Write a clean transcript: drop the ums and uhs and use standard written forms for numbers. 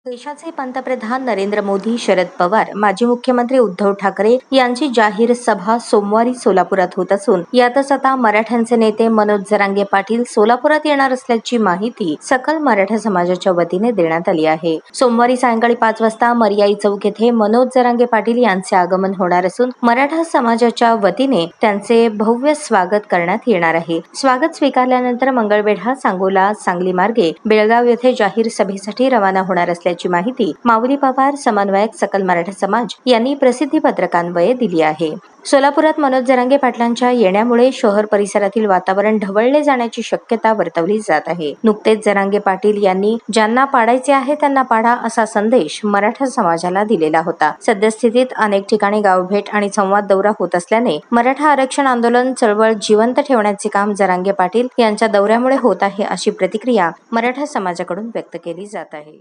देशाचे पंतप्रधान नरेंद्र मोदी, शरद पवार, माजी मुख्यमंत्री उद्धव ठाकरे यांची जाहीर सभा सोमवारी सोलापुरात होत असून यातच आता मराठ्यांचे नेते मनोज जरांगे पाटील सोलापुरात येणार असल्याची माहिती सकल मराठा समाजाच्या वतीने देण्यात आली आहे. सोमवारी सायंकाळी 5 वाजता मर्याई चौक येथे मनोज जरांगे पाटील यांचे आगमन होणार असून मराठा समाजाच्या वतीने त्यांचे भव्य स्वागत करण्यात येणार आहे. स्वागत स्वीकारल्यानंतर मंगळवेढा, सांगोला, सांगली मार्गे बेळगाव येथे जाहीर सभेसाठी रवाना होणार असल्याची माहिती माऊली पवार, समन्वयक सकल मराठा समाज यांनी प्रसिद्धी पत्रकान्वये दिली आहे. सोलापुरात मनोज जरांगे पाटलांच्या येण्यामुळे शहर परिसरातील वातावरण ढवळले जाण्याची शक्यता वर्तवली जात आहे. नुकतेच जरांगे पाटील यांनी ज्यांना पाडायचे आहे त्यांना पाडा असा संदेश मराठा समाजाला दिलेला होता. सद्यस्थितीत अनेक ठिकाणी गावभेट आणि संवाद दौरा होत असल्याने मराठा आरक्षण आंदोलन चळवळ जिवंत ठेवण्याचे काम जरांगे पाटील यांच्या दौऱ्यामुळे होत आहे, अशी प्रतिक्रिया मराठा समाजाकडून व्यक्त केली जात आहे.